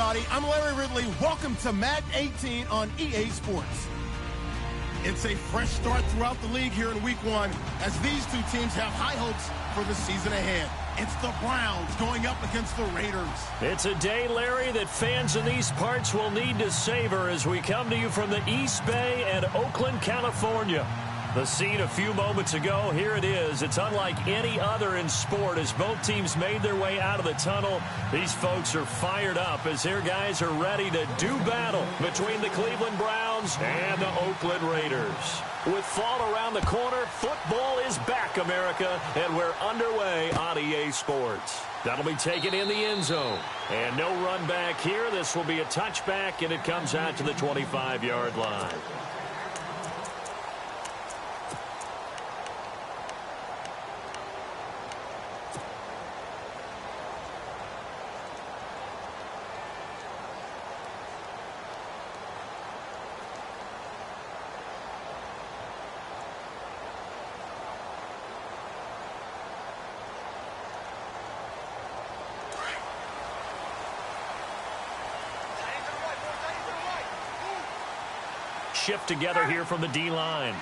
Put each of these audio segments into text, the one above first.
everybody. I'm Larry Ridley. Welcome to Madden 18 on EA Sports. It's a fresh start throughout the league here in Week 1 as these two teams have high hopes for the season ahead. It's the Browns going up against the Raiders. It's a day, Larry, that fans in these parts will need to savor as we come to you from the East Bay and Oakland, California. The scene a few moments ago, here it is. It's unlike any other in sport as both teams made their way out of the tunnel. These folks are fired up as their guys are ready to do battle between the Cleveland Browns and the Oakland Raiders. With fall around the corner, football is back, America, and we're underway on EA Sports. That'll be taken in the end zone. And no run back here. This will be a touchback, and it comes out to the 25-yard line. Shift together here from the D-line.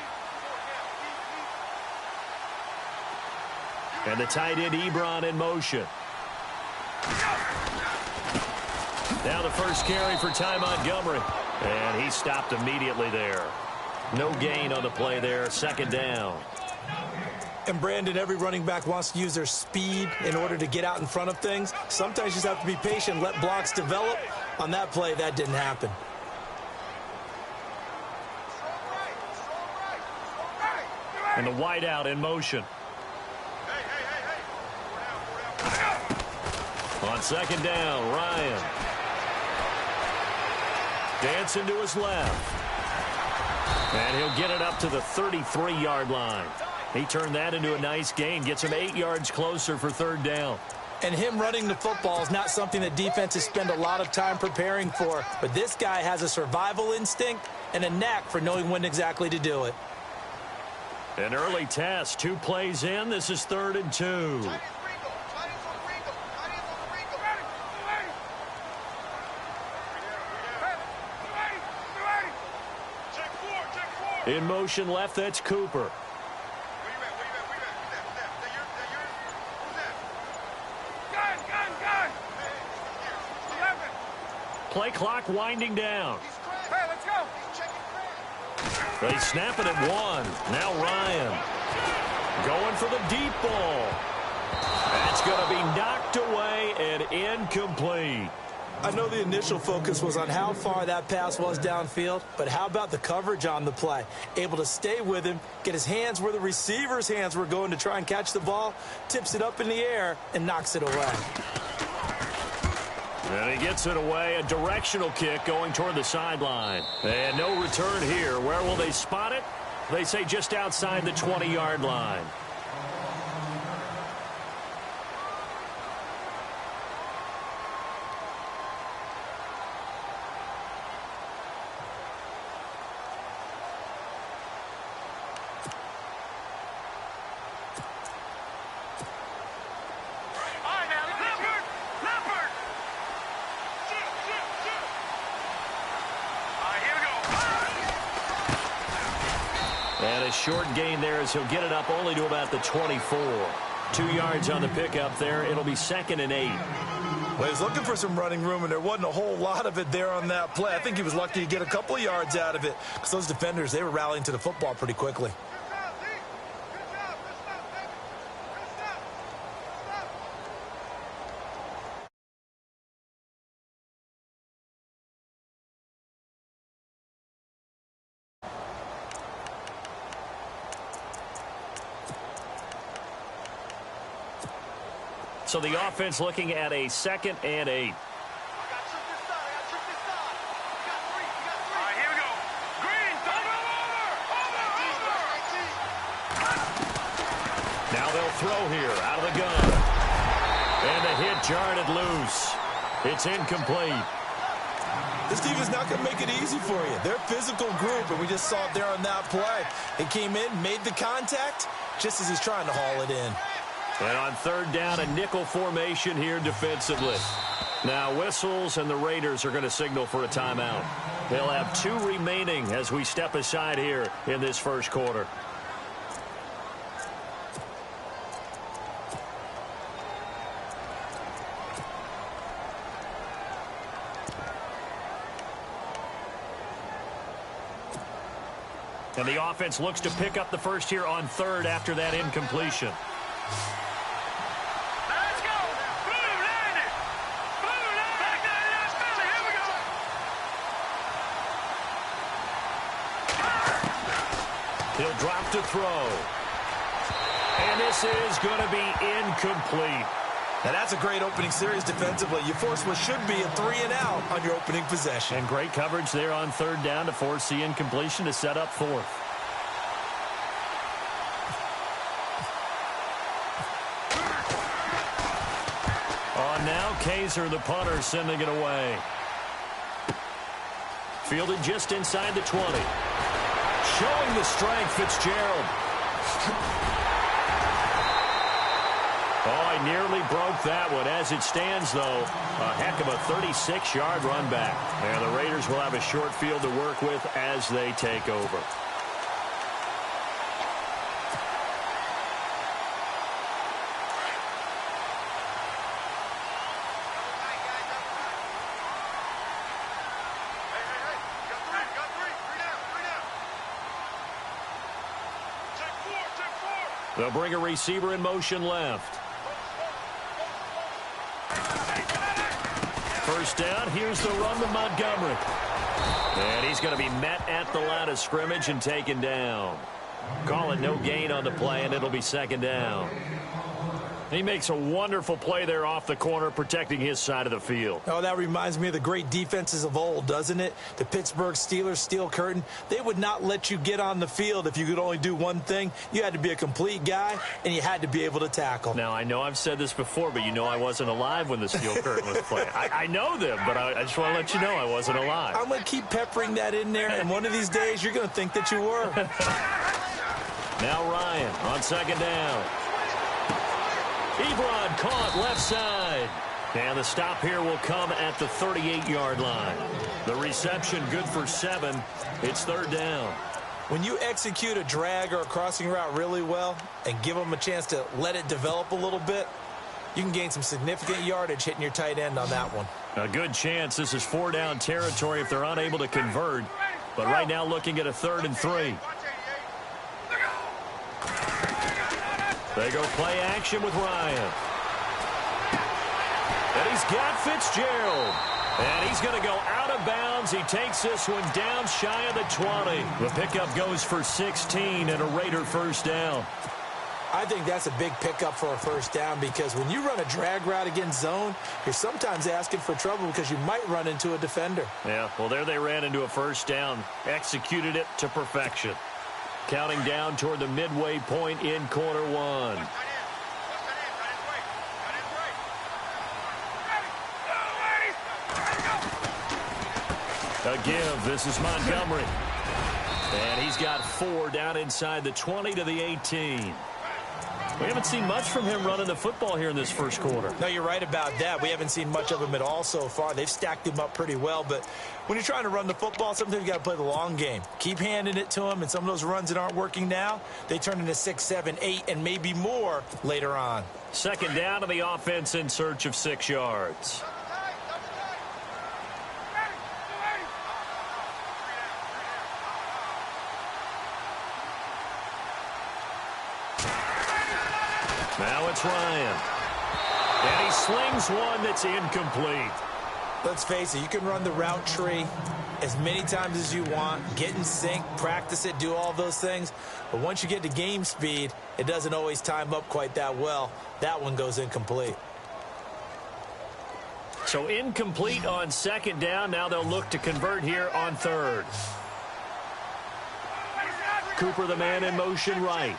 And the tight end Ebron in motion. Now the first carry for Ty Montgomery. And he stopped immediately there. No gain on the play there. Second down. And Brandon, every running back wants to use their speed in order to get out in front of things. Sometimes you just have to be patient, let blocks develop. On that play, that didn't happen. And the wideout in motion. On second down, Ryan. Dancing to his left. And he'll get it up to the 33-yard line. He turned that into a nice gain. Gets him 8 yards closer for third down. And him running the football is not something that defenses spend a lot of time preparing for. But this guy has a survival instinct and a knack for knowing when exactly to do it. An early test, 2 plays in. This is 3rd and 2. In motion left, that's Cooper. Play clock winding down. Hey, let's go. They snap it at 1. Now Ryan going for the deep ball. That's going to be knocked away and incomplete. I know the initial focus was on how far that pass was downfield, but how about the coverage on the play? Able to stay with him, get his hands where the receiver's hands were going to try and catch the ball, tips it up in the air, and knocks it away. And he gets it away, a directional kick going toward the sideline. And no return here. Where will they spot it? They say just outside the 20-yard line. And a short gain there as he'll get it up only to about the 24. 2 yards on the pickup there. It'll be 2nd and 8. Well, he's looking for some running room, and there wasn't a whole lot of it there on that play. I think he was lucky to get a couple of yards out of it because those defenders, they were rallying to the football pretty quickly. So the offense looking at a 2nd and 8. Now they'll throw here out of the gun. And the hit jarred it loose. It's incomplete. This team is not going to make it easy for you. They're a physical group, and we just saw it there on that play. It came in, made the contact, just as he's trying to haul it in. And on 3rd down, a nickel formation here defensively. Now whistles, and the Raiders are going to signal for a timeout. They'll have 2 remaining as we step aside here in this first quarter. And the offense looks to pick up the first here on 3rd after that incompletion. Let's go. Blue line it. Blue line. Back there, let's go. Here we go. He'll drop to throw. And this is going to be incomplete. Now, that's a great opening series defensively. You force what should be a 3-and-out on your opening possession. And great coverage there on 3rd down to force the incompletion to set up 4th. On now, Kaiser, the punter, sending it away. Fielded just inside the 20. Showing the strength, Fitzgerald. Oh, he nearly broke that one. As it stands, though, a heck of a 36-yard run back. And the Raiders will have a short field to work with as they take over. They'll bring a receiver in motion left. First down, here's the run to Montgomery. And he's going to be met at the line of scrimmage and taken down. Call it no gain on the play, and it'll be 2nd down. He makes a wonderful play there off the corner, protecting his side of the field. Oh, that reminds me of the great defenses of old, doesn't it? The Pittsburgh Steelers steel curtain. They would not let you get on the field if you could only do one thing. You had to be a complete guy, and you had to be able to tackle. Now, I know I've said this before, but you know I wasn't alive when the steel curtain was playing. I know them, but I just want to let you know I wasn't alive. I'm going to keep peppering that in there, and one of these days you're going to think that you were. Now Ryan on 2nd down. Ebron caught left side. And the stop here will come at the 38-yard line. The reception good for 7. It's 3rd down. When you execute a drag or a crossing route really well and give them a chance to let it develop a little bit, you can gain some significant yardage hitting your tight end on that one. A good chance this is 4-down territory if they're unable to convert. But right now looking at a 3rd and 3. They go play action with Ryan. And he's got Fitzgerald. And he's going to go out of bounds. He takes this one down shy of the 20. The pickup goes for 16 and a Raider first down. I think that's a big pickup for a first down because when you run a drag route against zone, you're sometimes asking for trouble because you might run into a defender. Yeah, well, there they ran into a first down. Executed it to perfection. Counting down toward the midway point in quarter 1. A give. This is Montgomery. And he's got 4 down inside the 20 to the 18. We haven't seen much from him running the football here in this first quarter. No, you're right about that. We haven't seen much of him at all so far. They've stacked him up pretty well, but when you're trying to run the football, sometimes you got to play the long game. Keep handing it to him, and some of those runs that aren't working now, they turn into 6, 7, 8, and maybe more later on. 2nd down to the offense in search of 6 yards. Now it's Ryan. And he slings one that's incomplete. Let's face it, you can run the route tree as many times as you want, get in sync, practice it, do all those things. But once you get to game speed, it doesn't always time up quite that well. That one goes incomplete. So incomplete on 2nd down. Now they'll look to convert here on 3rd. Cooper, the man in motion right.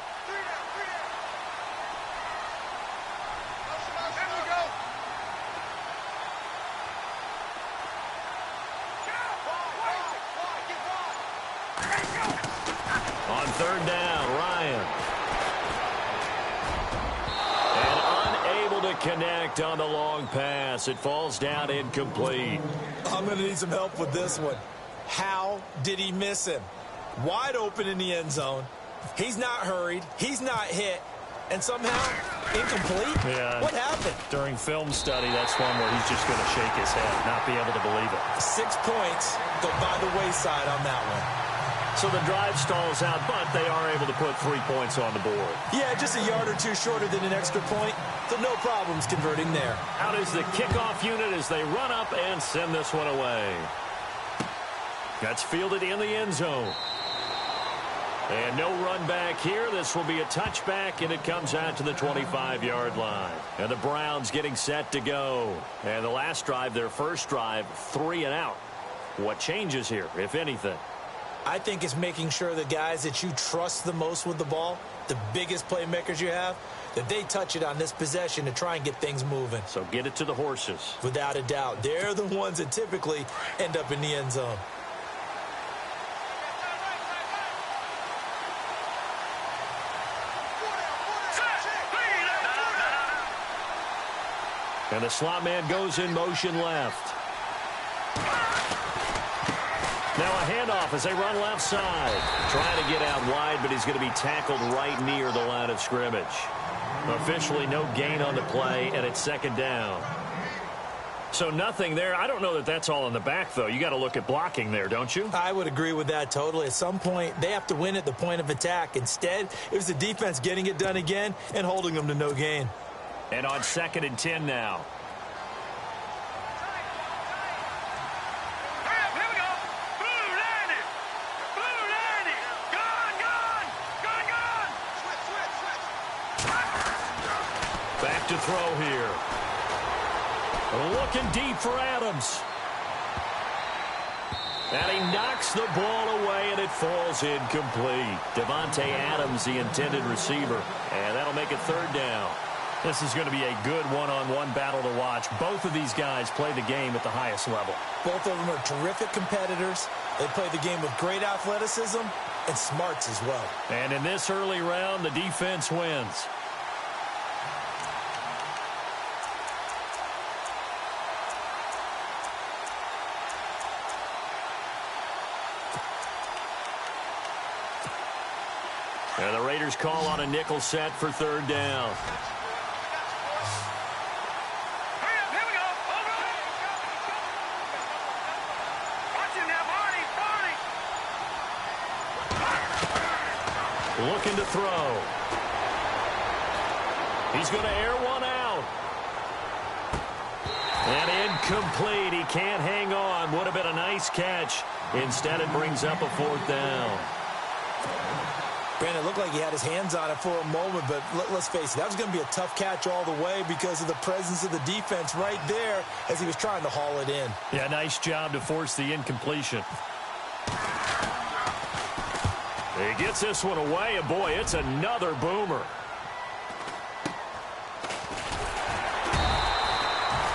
On 3rd down, Ryan. And unable to connect on the long pass. It falls down incomplete. I'm going to need some help with this one. How did he miss him? Wide open in the end zone. He's not hurried. He's not hit. And somehow, incomplete? Yeah. What happened? During film study, that's one where he's just going to shake his head, not be able to believe it. 6 points go by the wayside on that one. So the drive stalls out, but they are able to put 3 points on the board. Yeah, just a yard or two shorter than an extra point, so no problems converting there. Out is the kickoff unit as they run up and send this one away. That's fielded in the end zone. And no run back here. This will be a touchback, and it comes out to the 25-yard line. And the Browns getting set to go. And the last drive, their first drive, 3 and out. What changes here, if anything? I think it's making sure the guys that you trust the most with the ball, the biggest playmakers you have, that they touch it on this possession to try and get things moving. So get it to the horses. Without a doubt. They're the ones that typically end up in the end zone. And the slot man goes in motion left. Now a handoff as they run left side. Trying to get out wide, but he's going to be tackled right near the line of scrimmage. Officially no gain on the play, and it's second down. So nothing there. I don't know that that's all in the back, though. You got to look at blocking there, don't you? I would agree with that totally. At some point, they have to win at the point of attack. Instead, it was the defense getting it done again and holding them to no gain. And on 2nd and 10 now. Hurry up, here we go. Blue landed. Blue landed. Gone. Switch. Back to throw here. Looking deep for Adams. And he knocks the ball away, and it falls incomplete. Devontae Adams, the intended receiver. And that'll make it 3rd down. This is going to be a good one-on-one battle to watch. Both of these guys play the game at the highest level. Both of them are terrific competitors. They play the game with great athleticism and smarts as well. And in this early round, the defense wins. And the Raiders call on a nickel set for 3rd down. Hurry up, here we go. Over. Watch him now, Barney. Looking to throw. He's going to air one out. And incomplete. He can't hang on. Would have been a nice catch. Instead, it brings up a 4th down. Brandon, it looked like he had his hands on it for a moment, but let's face it, that was going to be a tough catch all the way because of the presence of the defense right there as he was trying to haul it in. Yeah, nice job to force the incompletion. He gets this one away, and boy, it's another boomer.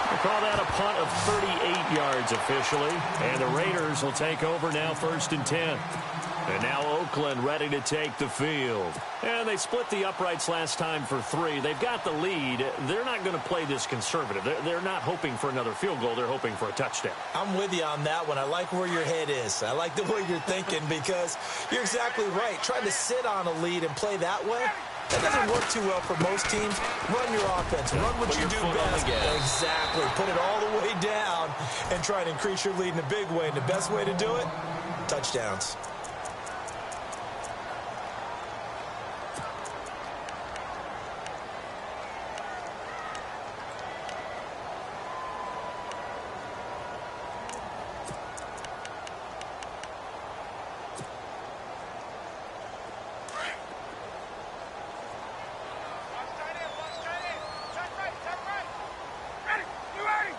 We'll call that a punt of 38 yards officially, and the Raiders will take over now 1st and 10. And now Oakland ready to take the field. And they split the uprights last time for 3. They've got the lead. They're not going to play this conservative. They're not hoping for another field goal. They're hoping for a touchdown. I'm with you on that one. I like where your head is. I like the way you're thinking because you're exactly right. Trying to sit on a lead and play that way, that doesn't work too well for most teams. Run your offense. Run what you do best. Exactly. Put it all the way down and try to increase your lead in a big way. And the best way to do it, touchdowns.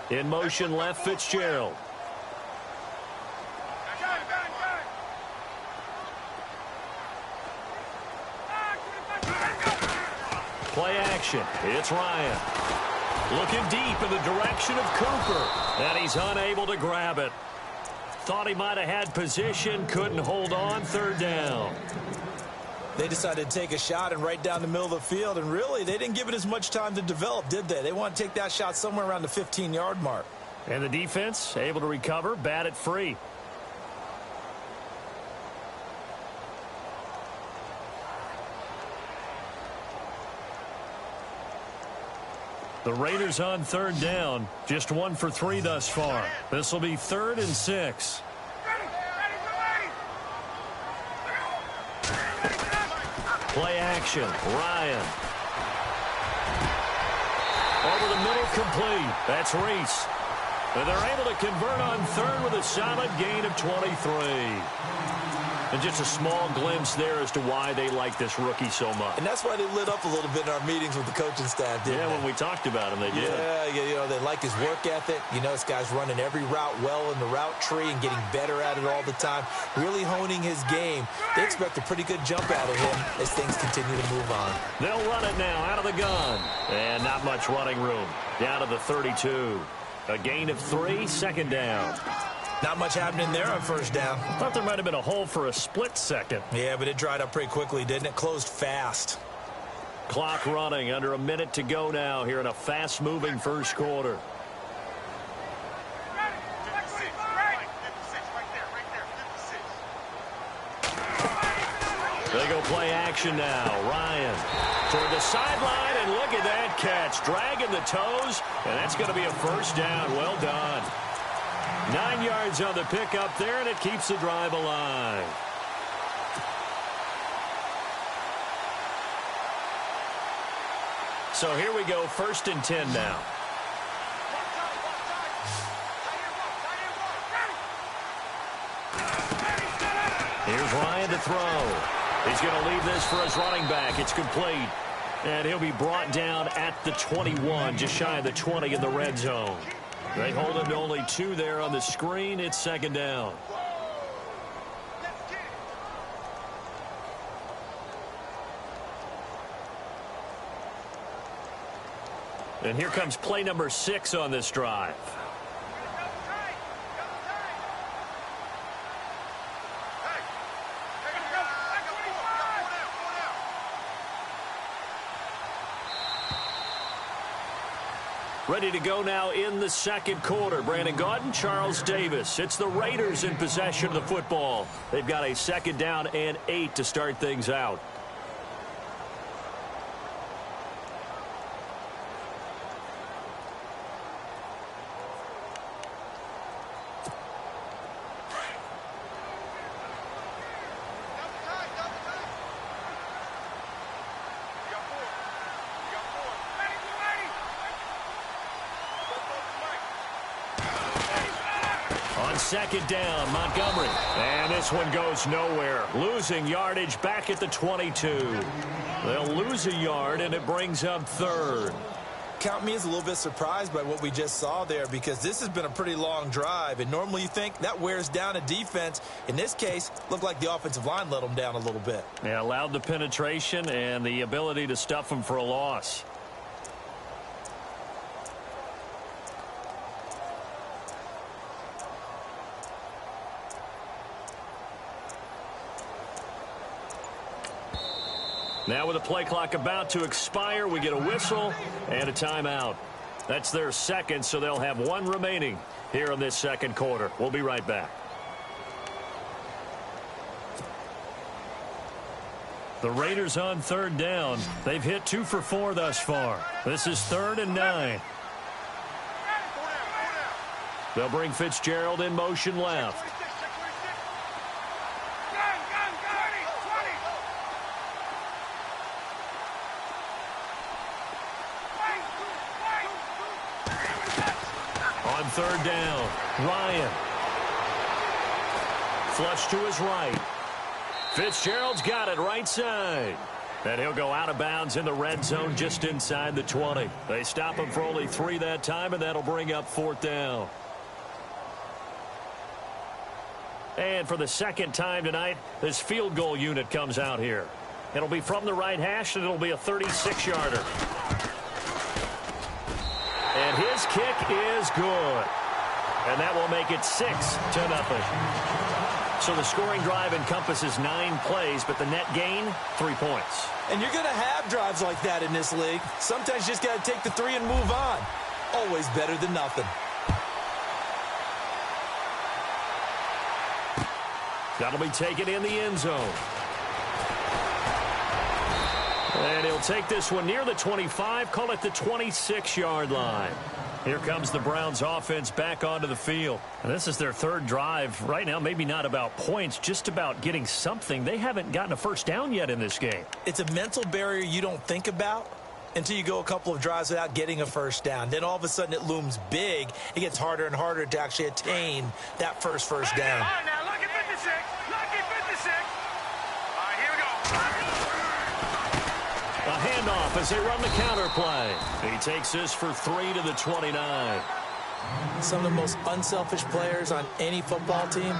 In motion left, Fitzgerald. Play action. It's Ryan. Looking deep in the direction of Cooper. And he's unable to grab it. Thought he might have had position. Couldn't hold on. 3rd down. They decided to take a shot and right down the middle of the field, and really, they didn't give it as much time to develop, did they? They want to take that shot somewhere around the 15-yard mark. And the defense able to recover, bat it free. The Raiders on third down, just 1 for 3 thus far. This will be 3rd and 6. Play action, Ryan. Over the middle, complete. That's Reese. And they're able to convert on third with a solid gain of 23. And just a small glimpse there as to why they like this rookie so much. And that's why they lit up a little bit in our meetings with the coaching staff, didn't they? When we talked about him, they did. Yeah, they like his work ethic. You know, this guy's running every route well in the route tree and getting better at it all the time, really honing his game. They expect a pretty good jump out of him as things continue to move on. They'll run it now out of the gun. And not much running room. Down to the 32. A gain of 3, 2nd down. Not much happening there on first down. Thought there might have been a hole for a split second. Yeah, but it dried up pretty quickly, didn't it? Closed fast. Clock running, under a minute to go now here in a fast-moving first quarter. They go play action now. Ryan toward the sideline, and look at that catch. Dragging the toes, and that's going to be a first down. Well done. 9 yards on the pickup there, and it keeps the drive alive. So here we go, 1st and 10 now. Here's Ryan to throw. He's going to leave this for his running back. It's complete. And he'll be brought down at the 21, just shy of the 20 in the red zone. They hold him to only 2 there on the screen. It's 2nd down. And here comes play number 6 on this drive. Ready to go now in the second quarter. Brandon Gaudin, Charles Davis. It's the Raiders in possession of the football. They've got a 2nd down and 8 to start things out. On 2nd down, Montgomery. And this one goes nowhere. Losing yardage back at the 22. They'll lose a yard, and it brings up 3rd. Count me as a little bit surprised by what we just saw there, because this has been a pretty long drive, and normally you think that wears down a defense. In this case, looked like the offensive line let them down a little bit. Yeah, allowed the penetration and the ability to stuff them for a loss. Now with the play clock about to expire, we get a whistle and a timeout. That's their 2nd, so they'll have 1 remaining here in this second quarter. We'll be right back. The Raiders on 3rd down. They've hit 2 for 4 thus far. This is 3rd and 9. They'll bring Fitzgerald in motion left. On 3rd down, Ryan. Flush to his right. Fitzgerald's got it right side. And he'll go out of bounds in the red zone just inside the 20. They stop him for only 3 that time, and that'll bring up 4th down. And for the 2nd time tonight, this field goal unit comes out here. It'll be from the right hash, and it'll be a 36-yarder. And his kick is good. And that will make it 6-0. So the scoring drive encompasses 9 plays, but the net gain, 3 points. And you're going to have drives like that in this league. Sometimes you just got to take the 3 and move on. Always better than nothing. That'll be taken in the end zone. And he'll take this one near the 25, call it the 26-yard line. Here comes the Browns offense back onto the field. And this is their 3rd drive. Right now, maybe not about points, just about getting something. They haven't gotten a first down yet in this game. It's a mental barrier you don't think about until you go a couple of drives without getting a first down. Then all of a sudden it looms big. It gets harder and harder to actually attain that first down. All right, now look at 56. Look at 56. All right, here we go. A handoff as they run the counter play. He takes this for 3 to the 29. Some of the most unselfish players on any football team,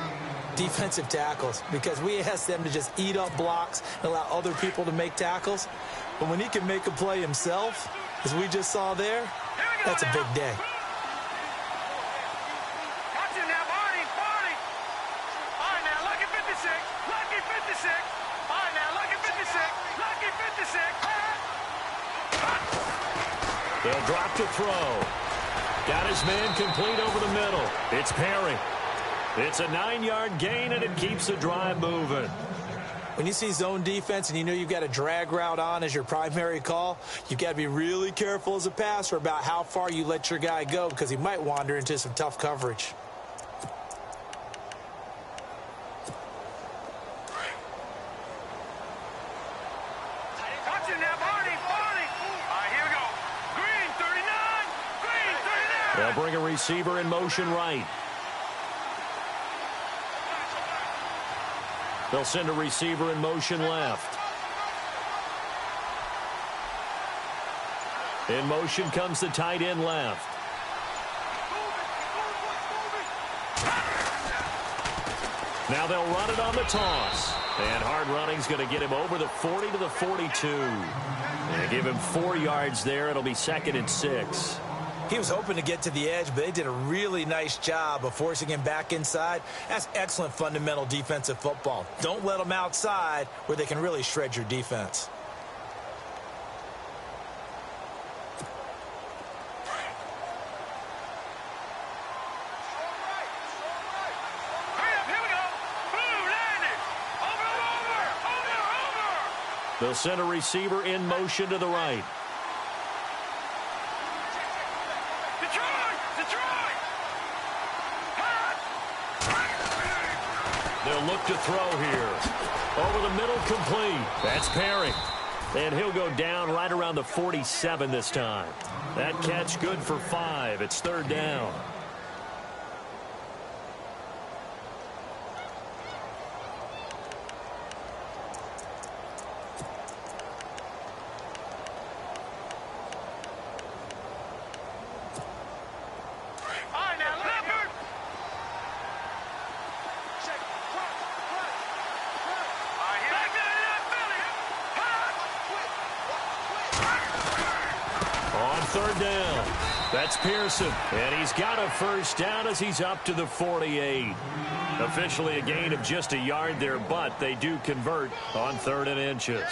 defensive tackles, because we ask them to just eat up blocks and allow other people to make tackles. But when he can make a play himself, as we just saw there, that's a big day. Watch it now, Barney. All right, now look at 56. Look at 56. All right, now look at 56. Look at 56. They'll drop to throw. Got his man complete over the middle. It's Perry. It's a 9-yard gain, and it keeps the drive moving. When you see zone defense and you know you've got a drag route on as your primary call, you've got to be really careful as a passer about how far you let your guy go because he might wander into some tough coverage. Watch it now, Barney. All right, here we go. Green 39. Green 39. They'll bring a receiver in motion right. They'll send a receiver in motion left. In motion comes the tight end left. Now they'll run it on the toss. And hard running's going to get him over the 40 to the 42. And give him 4 yards there. It'll be 2nd and 6. He was hoping to get to the edge, but they did a really nice job of forcing him back inside. That's excellent fundamental defensive football. Don't let them outside where they can really shred your defense. Hurry up, here we go. Blue, landed. Over. They'll send a receiver in motion to the right. They'll look to throw here. Over the middle, complete. That's Perry. And he'll go down right around the 47 this time. That catch good for 5. It's 3rd down. On 3rd down, that's Pearson, and he's got a first down as he's up to the 48. Officially a gain of just a yard there, but they do convert on 3rd and inches.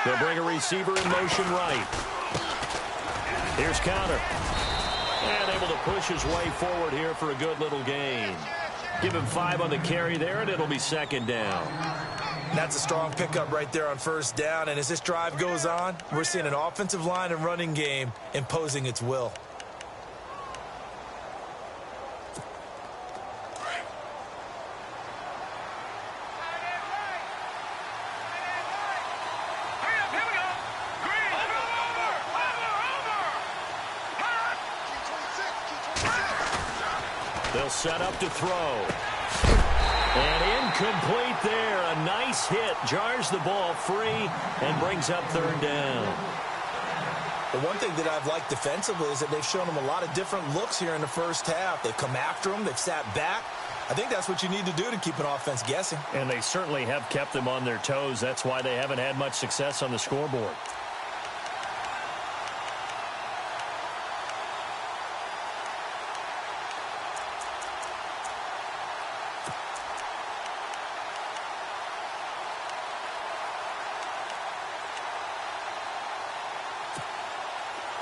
They'll bring a receiver in motion right. Here's counter. And able to push his way forward here for a good little gain. Give him 5 on the carry there, and it'll be 2nd down. That's a strong pickup right there on 1st down. And as this drive goes on, we're seeing an offensive line and running game imposing its will. They'll set up to throw. And incomplete there. A nice hit. Jars the ball free and brings up third down. The one thing that I've liked defensively is that they've shown them a lot of different looks here in the first half. They've come after them. They've sat back. I think that's what you need to do to keep an offense guessing. And they certainly have kept them on their toes. That's why they haven't had much success on the scoreboard.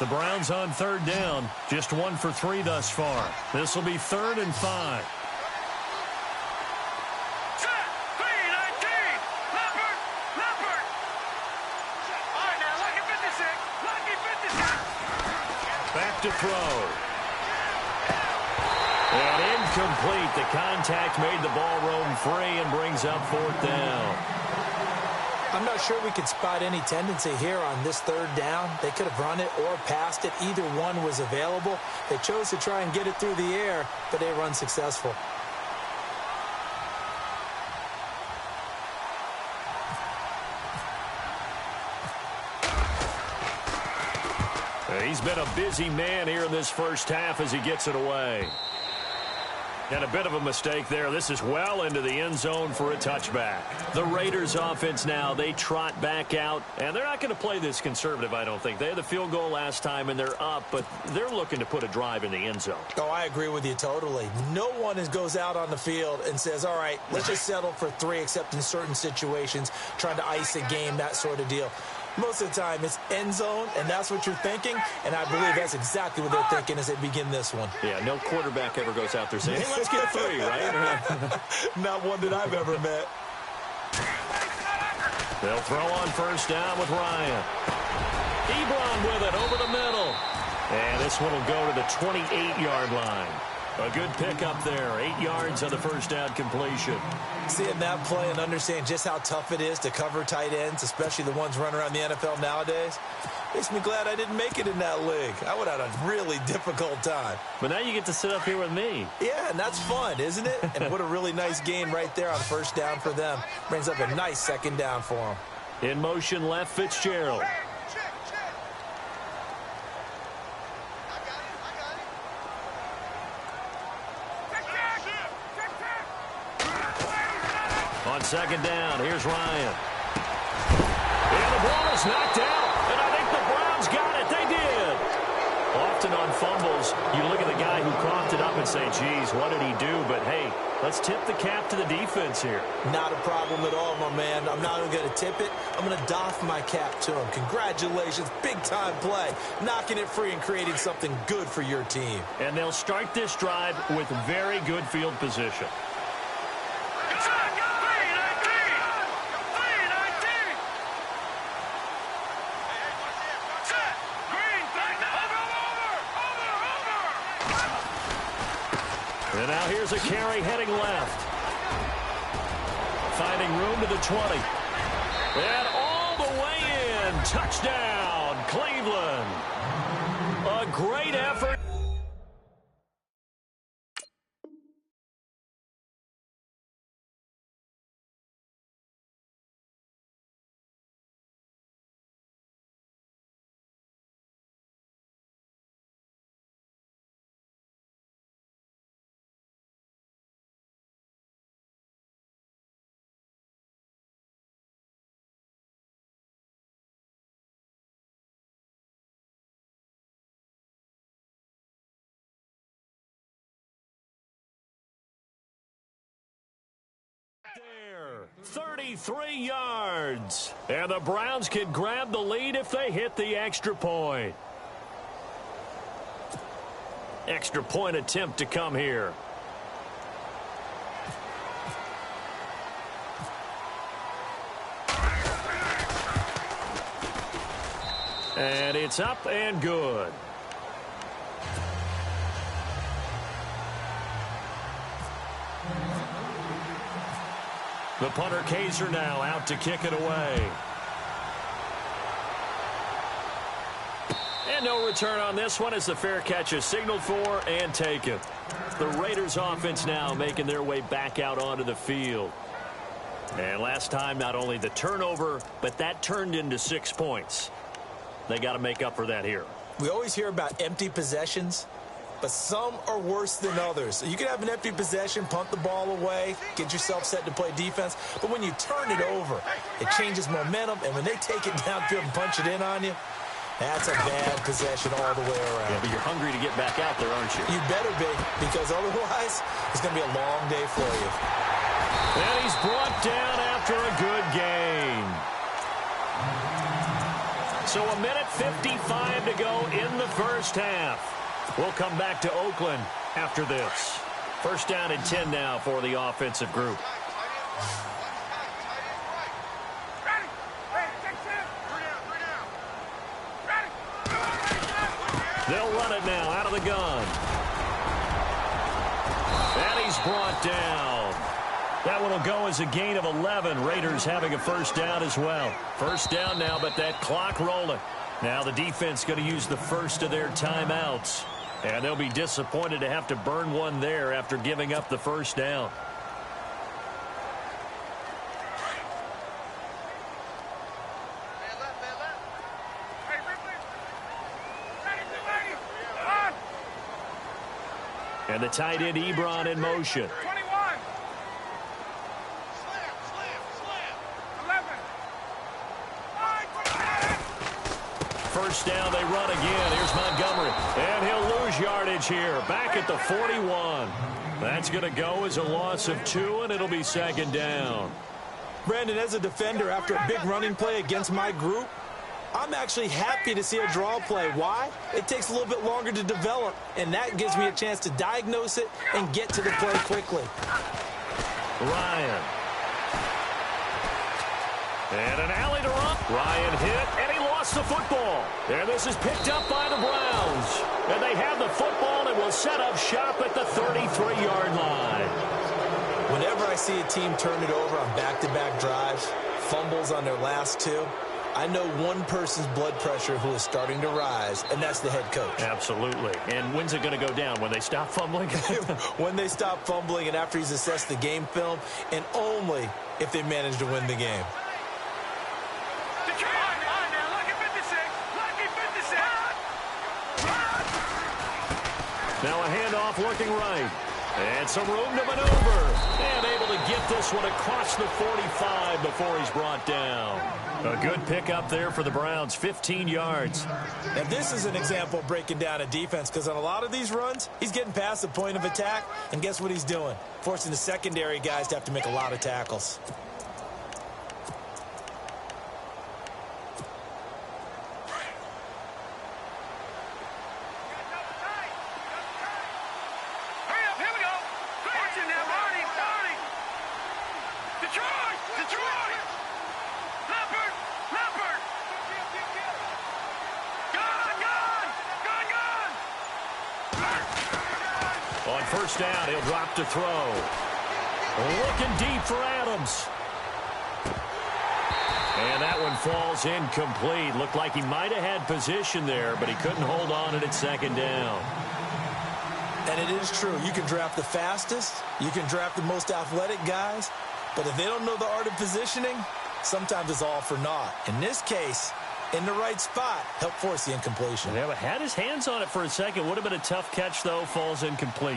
The Browns on third down. Just 1 for 3 thus far. This will be 3rd and 5. Back to throw. And incomplete. The contact made the ball roam free and brings up 4th down. I'm not sure we could spot any tendency here on this 3rd down. They could have run it or passed it. Either one was available. They chose to try and get it through the air, but they were unsuccessful. He's been a busy man here in this first half as he gets it away. And a bit of a mistake there. This is well into the end zone for a touchback. The Raiders offense now, they trot back out. And they're not going to play this conservative, I don't think. They had the field goal last time, and they're up. But they're looking to put a drive in the end zone. Oh, I agree with you totally. No one goes out on the field and says, all right, let's just settle for 3, except in certain situations, trying to ice a game, that sort of deal. Most of the time, it's end zone, and that's what you're thinking. And I believe that's exactly what they're thinking as they begin this one. Yeah, no quarterback ever goes out there saying, hey, let's get 3, right? Not one that I've ever met. They'll throw on first down with Ryan. Ebron with it over the middle. And this one will go to the 28-yard line. A good pickup there. 8 yards on the first down completion. Seeing that play and understand just how tough it is to cover tight ends, especially the ones running around the NFL nowadays, makes me glad I didn't make it in that league. I would have had a really difficult time. But now you get to sit up here with me. Yeah, and that's fun, isn't it? And what a really nice game right there on first down for them. Brings up a nice 2nd down for them. In motion left, Fitzgerald. On 2nd down, here's Ryan. And the ball is knocked out, and I think the Browns got it. They did. Often on fumbles, you look at the guy who coughed it up and say, geez, what did he do? But, hey, let's tip the cap to the defense here. Not a problem at all, my man. I'm not even going to tip it. I'm going to doff my cap to him. Congratulations, big-time play. Knocking it free and creating something good for your team. And they'll start this drive with very good field position. And now here's a carry heading left. Finding room to the 20. And all the way in. Touchdown, Cleveland. A great effort. There, 33 yards. And the Browns can grab the lead if they hit the extra point. Extra point attempt to come here. And it's up and good. The punter Kaiser now out to kick it away. And no return on this one as the fair catch is signaled for and taken. The Raiders offense now making their way back out onto the field. And last time, not only the turnover, but that turned into 6 points. They got to make up for that here. We always hear about empty possessions, but some are worse than others. You can have an empty possession, punt the ball away, get yourself set to play defense, but when you turn it over, it changes momentum, and when they take it downfield and punch it in on you, that's a bad possession all the way around. Yeah, but you're hungry to get back out there, aren't you? You better be, because otherwise, it's going to be a long day for you. And he's brought down after a good gain. So a minute 55 to go in the first half. We'll come back to Oakland after this. First down and 10 now for the offensive group. They'll run it now out of the gun. And he's brought down. That one will go as a gain of 11. Raiders having a first down as well. First down now, but that clock rolling. Now the defense going to use the first of their timeouts. And they'll be disappointed to have to burn one there after giving up the first down. And the tight end Ebron in motion. 21. Slam. 11. First down, they run again. Here's Montgomery. And he'll lose yardage here. Back at the 41. That's going to go as a loss of 2, and it'll be second down. Brandon, as a defender, after a big running play against my group, I'm actually happy to see a draw play. Why? It takes a little bit longer to develop, and that gives me a chance to diagnose it and get to the play quickly. Ryan. And an alley to run. Ryan hit, and he lost the football. And this is picked up by the Browns. And they have the football and will set up shop at the 33-yard line. Whenever I see a team turn it over on back-to-back drives, fumbles on their last 2, I know one person's blood pressure who is starting to rise, and that's the head coach. Absolutely. And when's it going to go down? When they stop fumbling? When they stop fumbling and after he's assessed the game film, and only if they manage to win the game. Now a handoff looking right. And some room to maneuver. And able to get this one across the 45 before he's brought down. A good pickup there for the Browns, 15 yards. And this is an example of breaking down a defense, because on a lot of these runs, he's getting past the point of attack, and guess what he's doing? Forcing the secondary guys to have to make a lot of tackles. On first down, he'll drop to throw. Looking deep for Adams. And that one falls incomplete. Looked like he might have had position there, but he couldn't hold on at second down. And it is true. You can draft the fastest. You can draft the most athletic guys. But if they don't know the art of positioning, sometimes it's all for naught. In this case, in the right spot, help force the incompletion. Yeah, but had his hands on it for a second. Would have been a tough catch, though. Falls incomplete.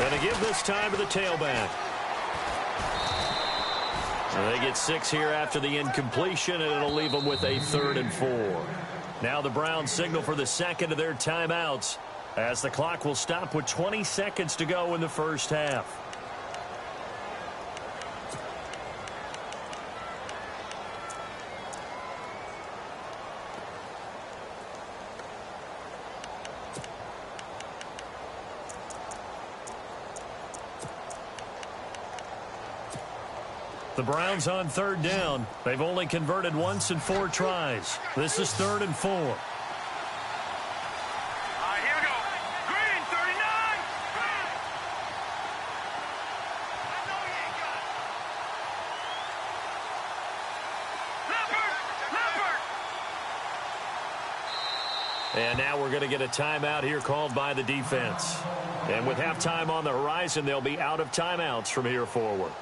And they give this time to the tailback. So they get 6 here after the incompletion, and it'll leave them with a 3rd and 4. Now the Browns signal for the second of their timeouts as the clock will stop with 20 seconds to go in the first half. The Browns on third down. They've only converted once in 4 tries. This is 3rd and 4. All right, here we go. Green, 39. I know he ain't got it. Leopard. And now we're going to get a timeout here called by the defense. And with halftime on the horizon, they'll be out of timeouts from here forward.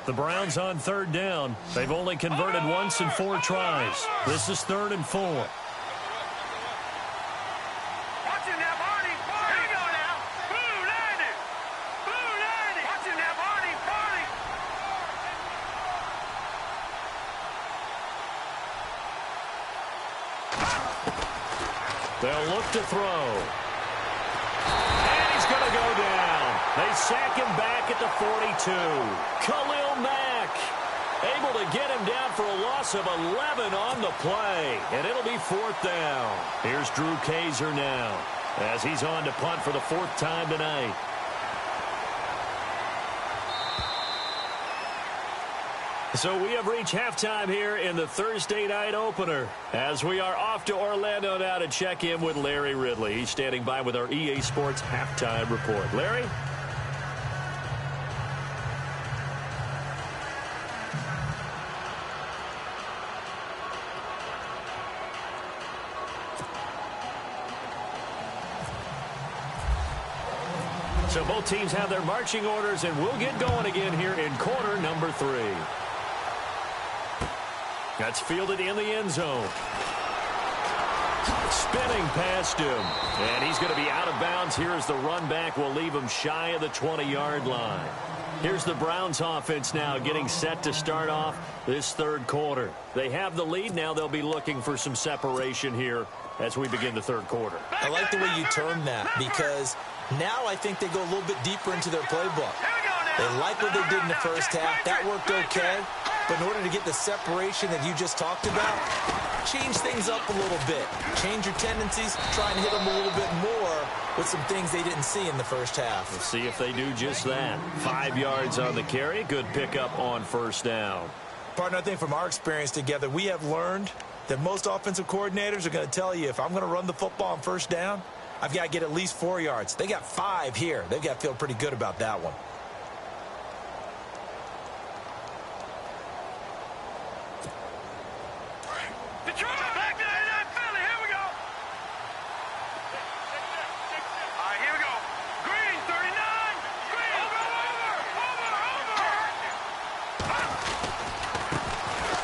The Browns on third down. They've only converted once in 4 tries. This is 3rd and 4. Watch him now, Barney. Here we go now. Blue landed. Blue landed. Watch him now, Barney. Barney. They'll look to throw. And he's going to go down. They sack him back at the 42. Khalil Mack able to get him down for a loss of 11 on the play. And it'll be 4th down. Here's Drew Kaiser now as he's on to punt for the 4th time tonight. So we have reached halftime here in the Thursday night opener as we are off to Orlando now to check in with Larry Ridley. He's standing by with our EA Sports halftime report. Larry? So both teams have their marching orders, and we'll get going again here in quarter number 3. That's fielded in the end zone. Spinning past him. And he's going to be out of bounds. Here as the run back will leave him shy of the 20-yard line. Here's the Browns offense now getting set to start off this 3rd quarter. They have the lead. Now they'll be looking for some separation here as we begin the 3rd quarter. I like the way you termed that because now I think they go a little bit deeper into their playbook. They like what they did in the first half. That worked okay. But in order to get the separation that you just talked about, change things up a little bit. Change your tendencies. Try and hit them a little bit more with some things they didn't see in the first half. Let's see if they do just that. 5 yards on the carry. Good pickup on 1st down. Partner, I think from our experience together, we have learned that most offensive coordinators are going to tell you if I'm going to run the football on 1st down, I've got to get at least 4 yards. They got 5 here. They've got to feel pretty good about that one.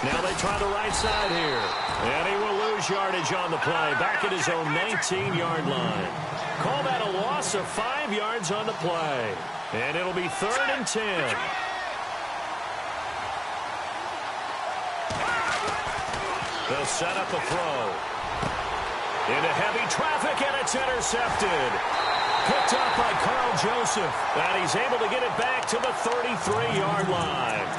Now they try the right side here. And he will lose yardage on the play. Back at his own 19-yard line. Call that a loss of 5 yards on the play. And it'll be 3rd and 10. They'll set up a throw. Into heavy traffic, and it's intercepted. Picked up by Carl Joseph. And he's able to get it back to the 33-yard line.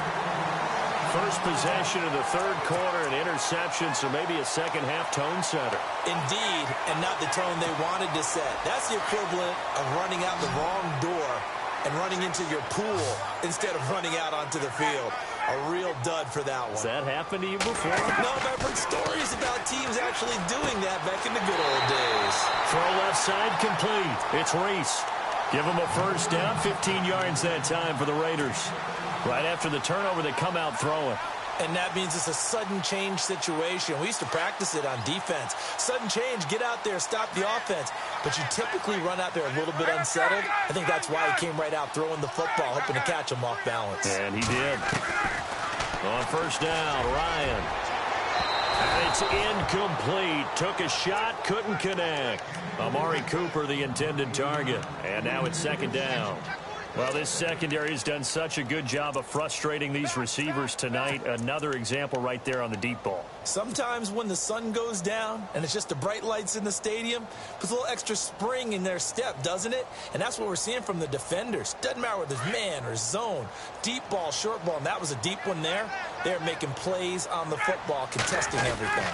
First possession of the 3rd quarter, an interception, so maybe a second-half tone setter. Indeed, and not the tone they wanted to set. That's the equivalent of running out the wrong door and running into your pool instead of running out onto the field. A real dud for that one. Has that happened to you before? No, but I've heard stories about teams actually doing that back in the good old days. Throw left side complete. It's Reese. Give him a 1st down, 15 yards that time for the Raiders. Right after the turnover, they come out throwing. And that means it's a sudden change situation. We used to practice it on defense. Sudden change, get out there, stop the offense. But you typically run out there a little bit unsettled. I think that's why he came right out throwing the football, hoping to catch him off balance. And he did. On 1st down, Ryan. And it's incomplete. Took a shot, couldn't connect. Amari Cooper, the intended target. And now it's 2nd down. Well, this secondary has done such a good job of frustrating these receivers tonight. Another example right there on the deep ball. Sometimes when the sun goes down and it's just the bright lights in the stadium, puts a little extra spring in their step, doesn't it? And that's what we're seeing from the defenders. Doesn't matter whether it's man or zone, deep ball, short ball, and that was a deep one there. They're making plays on the football, contesting everything.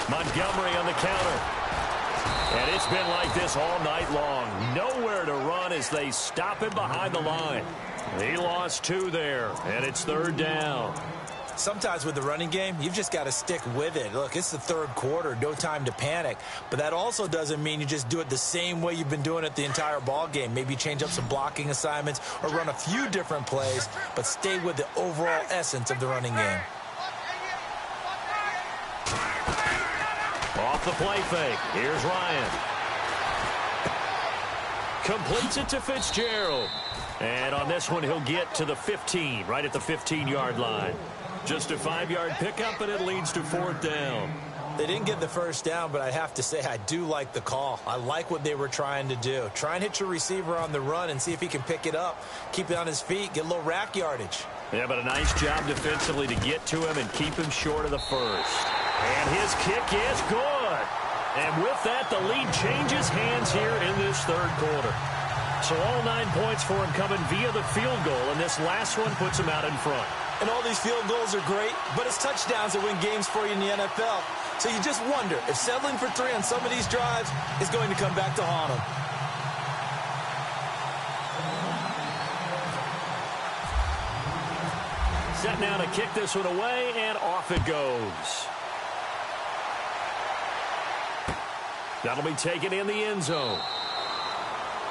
Montgomery on the counter. And it's been like this all night long. Nowhere to run as they stop him behind the line. He lost 2 there, and it's 3rd down. Sometimes with the running game, you've just got to stick with it. Look, it's the 3rd quarter, no time to panic. But that also doesn't mean you just do it the same way you've been doing it the entire ball game. Maybe change up some blocking assignments or run a few different plays, but stay with the overall essence of the running game. Off the play fake. Here's Ryan. Completes it to Fitzgerald. And on this one, he'll get to the 15, right at the 15-yard line. Just a 5-yard pickup, and it leads to 4th down. They didn't get the first down, but I have to say I do like the call. I like what they were trying to do. Try and hit your receiver on the run and see if he can pick it up. Keep it on his feet, get a little rack yardage. Yeah, but a nice job defensively to get to him and keep him short of the first. And his kick is good. And with that, the lead changes hands here in this 3rd quarter. So all 9 points for him coming via the field goal, and this last one puts him out in front. And all these field goals are great, but it's touchdowns that win games for you in the NFL. So you just wonder if settling for 3 on some of these drives is going to come back to haunt him. Set now to kick this one away, and off it goes. That'll be taken in the end zone.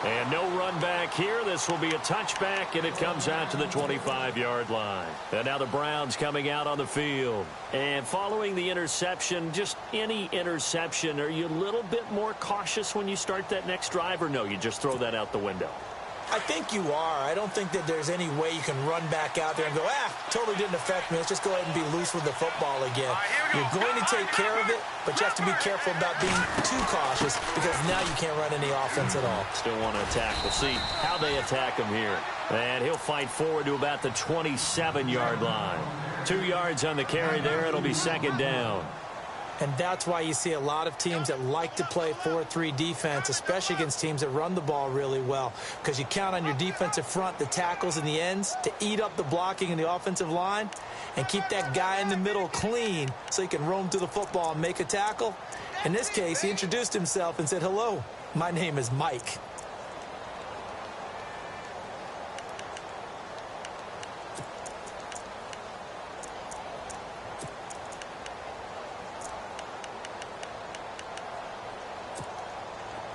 And no run back here. This will be a touchback, and it comes out to the 25-yard line. And now the Browns coming out on the field. And following the interception, just any interception, are you a little bit more cautious when you start that next drive, or no, you just throw that out the window? I think you are. I don't think that there's any way you can run back out there and go, totally didn't affect me. Let's just go ahead and be loose with the football again. You're going to take care of it, but you have to be careful about being too cautious because now you can't run any offense at all. Still want to attack. We'll see how they attack him here. And he'll fight forward to about the 27-yard line. 2 yards on the carry there. It'll be 2nd down. And that's why you see a lot of teams that like to play 4-3 defense, especially against teams that run the ball really well, because you count on your defensive front, the tackles and the ends, to eat up the blocking in the offensive line and keep that guy in the middle clean so he can roam through the football and make a tackle. In this case, he introduced himself and said, "Hello, my name is Mike."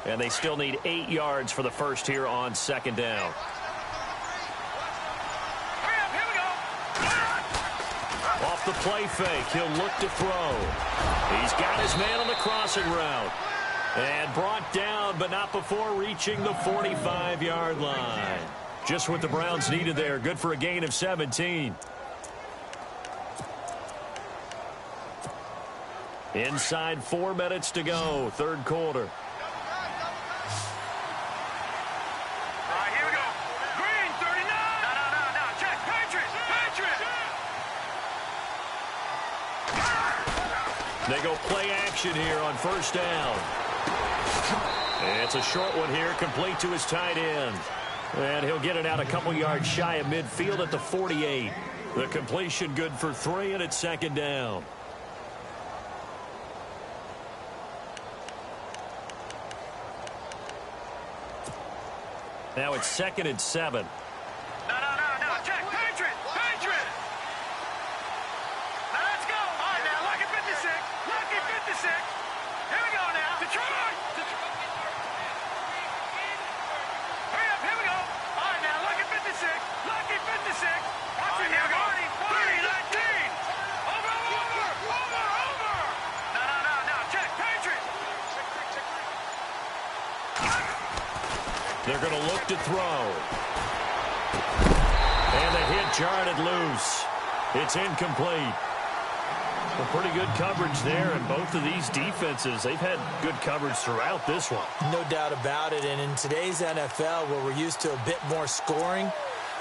And they still need 8 yards for the first here on 2nd down. Off the play fake, he'll look to throw. He's got his man on the crossing route. And brought down, but not before reaching the 45-yard line. Just what the Browns needed there. Good for a gain of 17. Inside 4 minutes to go, 3rd quarter. They go play action here on 1st down. And it's a short one here, complete to his tight end. And he'll get it out a couple yards shy of midfield at the 48. The completion good for 3, and it's 2nd down. Now it's 2nd and 7. Check. Patriot. Now let's go. All right, now, lucky 56. Lucky 56. Here we go now. Detroit. Hurry up. Here we go. All right, now, lucky 56. Lucky 56. Watch it here. 40, 19. Over. No. Check. Patriot. They're going to look to throw. And the hit jarred it loose. It's incomplete. Well, pretty good coverage there, and both of these defenses, they've had good coverage throughout this one. No doubt about it, and in today's NFL, where we're used to a bit more scoring,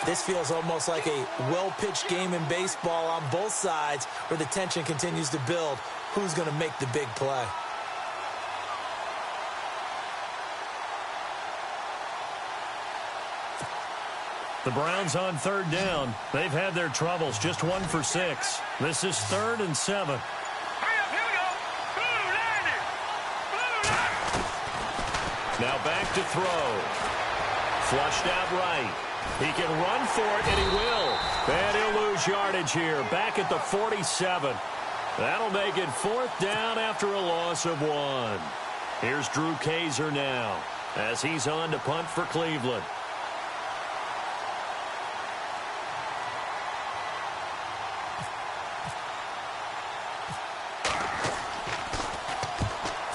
this feels almost like a well-pitched game in baseball on both sides where the tension continues to build. Who's going to make the big play? The Browns on third down. They've had their troubles, just 1 for 6. This is 3rd and 7. Now back to throw. Flushed out right. He can run for it, and he will. And he'll lose yardage here, back at the 47. That'll make it 4th down after a loss of 1. Here's Drew Kaiser now, as he's on to punt for Cleveland.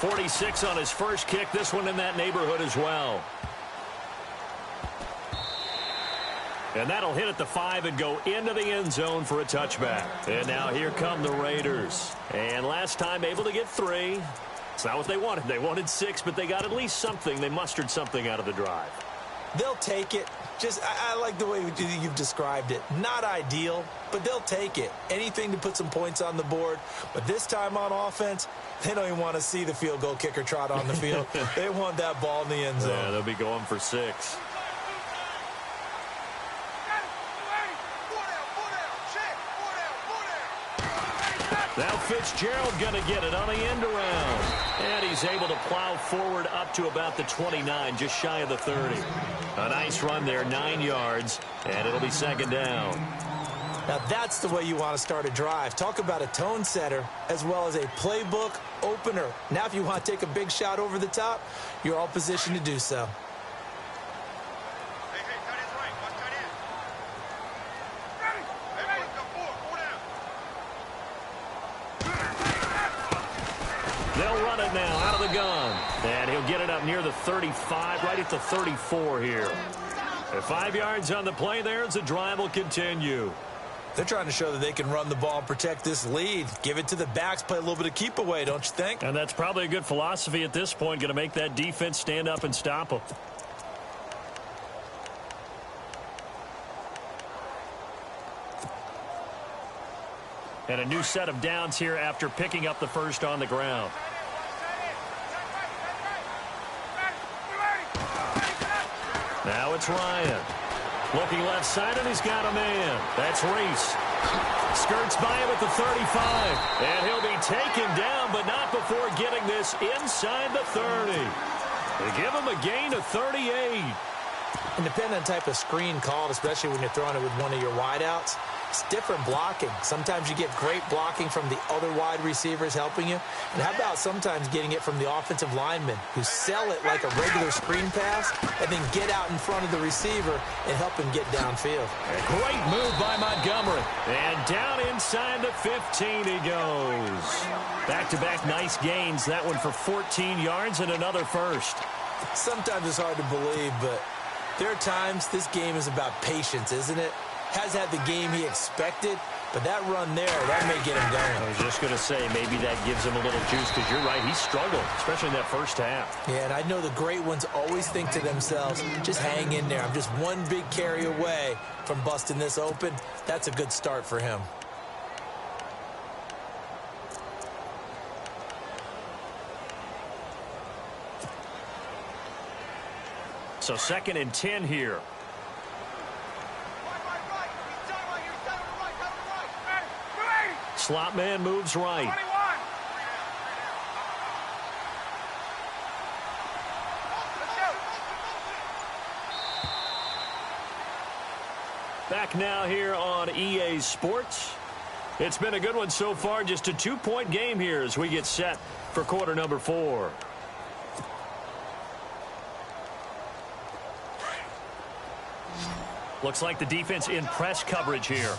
.46 on his first kick. This one in that neighborhood as well. And that'll hit at the 5 and go into the end zone for a touchback. And now here come the Raiders. And last time able to get 3. It's not what they wanted. They wanted 6, but they got at least something. They mustered something out of the drive. They'll take it. I like the way you've described it. Not ideal, but they'll take it. Anything to put some points on the board. But this time on offense, they don't even want to see the field goal kicker trot on the field. They want that ball in the end zone. Yeah, they'll be going for 6. Now Fitzgerald going to get it on the end around. And he's able to plow forward up to about the 29, just shy of the 30. A nice run there, 9 yards, and it'll be 2nd down. Now that's the way you want to start a drive. Talk about a tone setter as well as a playbook opener. Now if you want to take a big shot over the top, you're all positioned to do so. They'll run it now out of the gun. And he'll get it up near the 35, right at the 34 here. And 5 yards on the play there as the drive will continue. They're trying to show that they can run the ball and protect this lead. Give it to the backs, play a little bit of keep away, don't you think? And that's probably a good philosophy at this point, going to make that defense stand up and stop them. And a new set of downs here after picking up the first on the ground. Now it's Ryan. Looking left side, and he's got a man. That's Reese. Skirts by him at the 35. And he'll be taken down, but not before getting this inside the 30. They give him a gain of 38. And depending on the type of screen called, especially when you're throwing it with one of your wideouts, it's different blocking. Sometimes you get great blocking from the other wide receivers helping you. And how about sometimes getting it from the offensive linemen who sell it like a regular screen pass and then get out in front of the receiver and help him get downfield. A great move by Montgomery. And down inside the 15 he goes. Back-to-back nice gains. That one for 14 yards and another first. Sometimes it's hard to believe, but there are times this game is about patience, isn't it? Has had the game he expected, but that run there, that may get him going. I was just going to say, maybe that gives him a little juice, because you're right, he struggled, especially in that first half. Yeah, and I know the great ones always think to themselves, just hang in there. I'm just one big carry away from busting this open. That's a good start for him. So 2nd and 10 here. Slot man moves right. Back now here on EA Sports. It's been a good one so far. Just a 2-point game here as we get set for quarter number 4. Looks like the defense in press coverage here.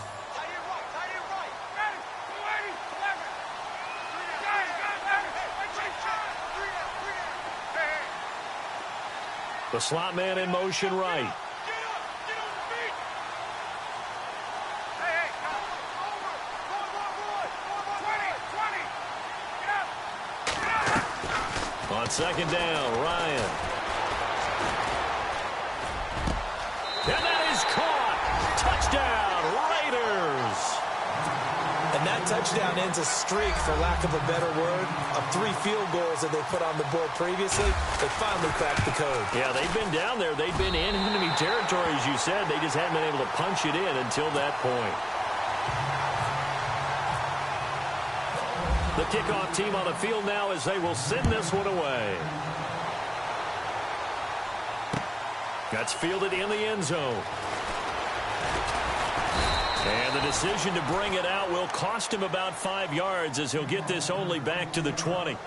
The slot man in motion right. second down. Ryan. And that is caught. Touchdown, Raiders. And that touchdown ends a streak, for lack of a better word, of 3 field goals that they put on the board previously. They finally cracked the code. Yeah, they've been down there. They've been in enemy territory, as you said. They just hadn't been able to punch it in until that point. The kickoff team on the field now as they will send this one away. That's fielded in the end zone. And the decision to bring it out will cost him about 5 yards as he'll get this only back to the 20.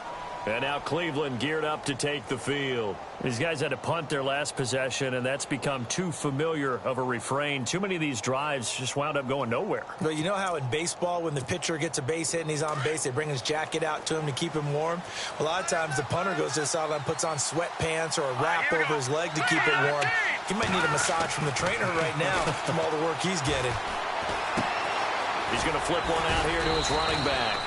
And now Cleveland geared up to take the field. These guys had to punt their last possession, and that's become too familiar of a refrain. Too many of these drives just wound up going nowhere. But you know how in baseball, when the pitcher gets a base hit and he's on base, they bring his jacket out to him to keep him warm? A lot of times the punter goes to the sideline, puts on sweatpants or a wrap over his leg to keep it warm. He might need a massage from the trainer right now from all the work he's getting. He's going to flip one out here to his running back.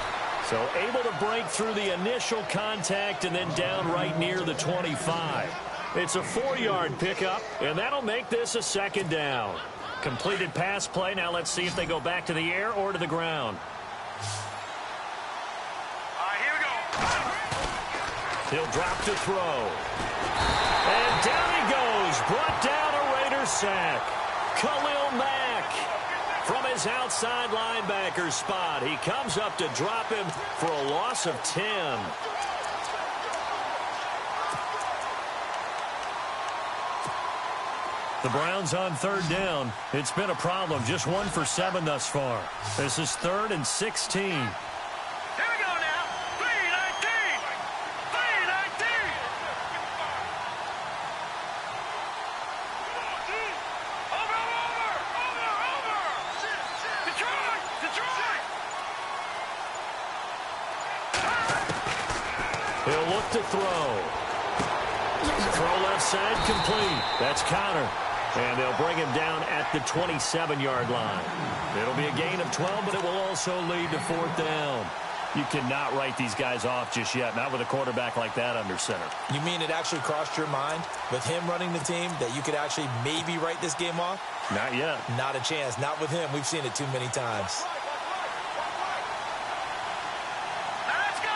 So able to break through the initial contact and then down right near the 25. It's a 4-yard pickup, and that'll make this a second down. Completed pass play. Now let's see if they go back to the air or to the ground. Here we go. He'll drop to throw. And down he goes. Brought down a Raiders sack. Khalil Mack. From his outside linebacker spot, he comes up to drop him for a loss of 10. The Browns on 3rd down. It's been a problem. Just 1 for 7 thus far. This is 3rd and 16. Here we go now. 3-19. 3-19. Over. Detroit. He'll look to throw. Throw left side complete. That's Connor. And they'll bring him down at the 27-yard line. It'll be a gain of 12, but it will also lead to 4th down. You cannot write these guys off just yet, not with a quarterback like that under center. You mean it actually crossed your mind with him running the team that you could actually maybe write this game off? Not yet. Not a chance. Not with him. We've seen it too many times. Now let's go.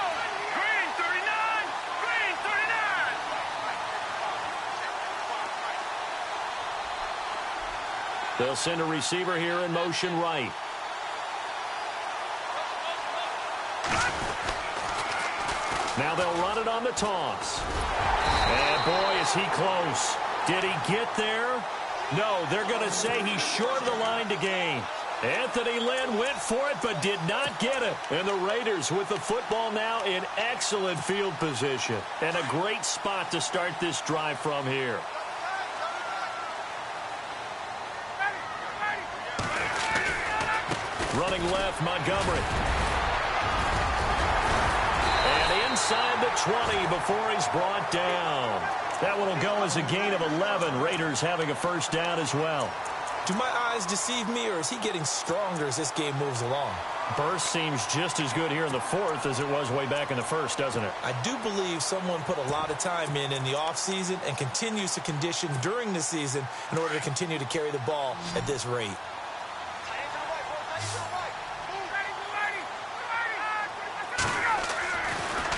Green 39. Green 39. They'll send a receiver here in motion right. Now they'll run it on the toss. And boy, is he close. Did he get there? No, they're going to say he's short of the line to gain. Anthony Lynn went for it but did not get it. And the Raiders with the football now in excellent field position. And a great spot to start this drive from here. Running left, Montgomery. And inside the 20 before he's brought down. That one will go as a gain of 11. Raiders having a first down as well. Do my eyes deceive me, or is he getting stronger as this game moves along? Burst seems just as good here in the 4th as it was way back in the 1st, doesn't it? I do believe someone put a lot of time in the offseason and continues to condition during the season in order to continue to carry the ball at this rate.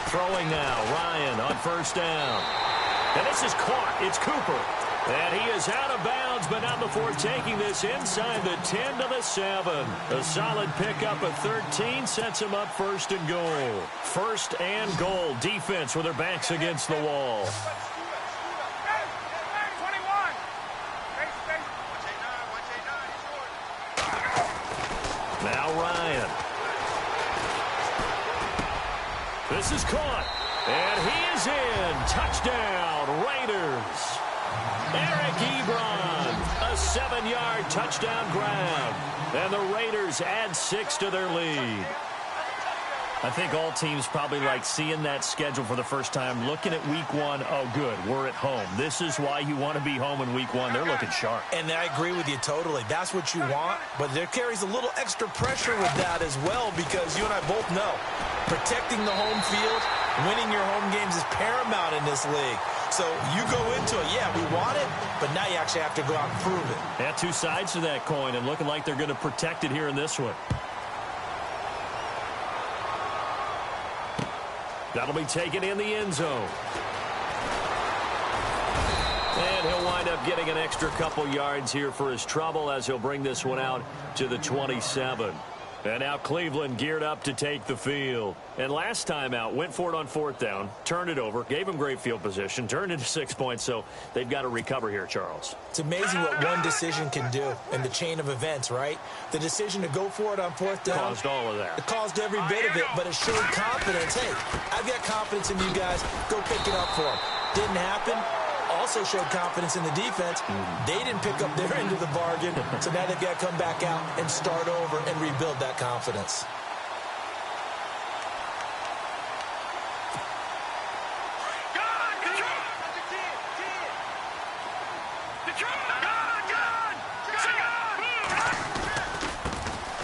Throwing now, Ryan on first down. And this is caught. It's Cooper. And he is out of bounds, but not before taking this inside the 10 to the 7. A solid pickup of 13 sets him up 1st and goal. 1st and goal. Defense with their backs against the wall. 21. Now Ryan. This is caught. And he is in. Touchdown, Raiders. Eric Ebron, a 7-yard touchdown grab. And the Raiders add 6 to their lead. I think all teams probably like seeing that schedule for the first time, looking at week 1. Oh, good, we're at home. This is why you want to be home in week 1. They're looking sharp. And I agree with you totally. That's what you want, but there carries a little extra pressure with that as well because you and I both know protecting the home field Winning your home games is paramount in this league. So you go into it, yeah, we want it, but now you actually have to go out and prove it. Yeah, two sides to that coin, and looking like they're going to protect it here in this one. That'll be taken in the end zone. And he'll wind up getting an extra couple yards here for his trouble as he'll bring this one out to the 27. And now Cleveland geared up to take the field. And last time out, went for it on fourth down, turned it over, gave him great field position, turned into 6 points, so they've got to recover here, Charles. It's amazing what one decision can do in the chain of events, right? The decision to go for it on fourth down. Caused all of that. It caused every bit of it, but it showed confidence. Hey, I've got confidence in you guys. Go pick it up for them. Didn't happen. Also showed confidence in the defense. They didn't pick up their end of the bargain, so now they've got to come back out and start over and rebuild that confidence.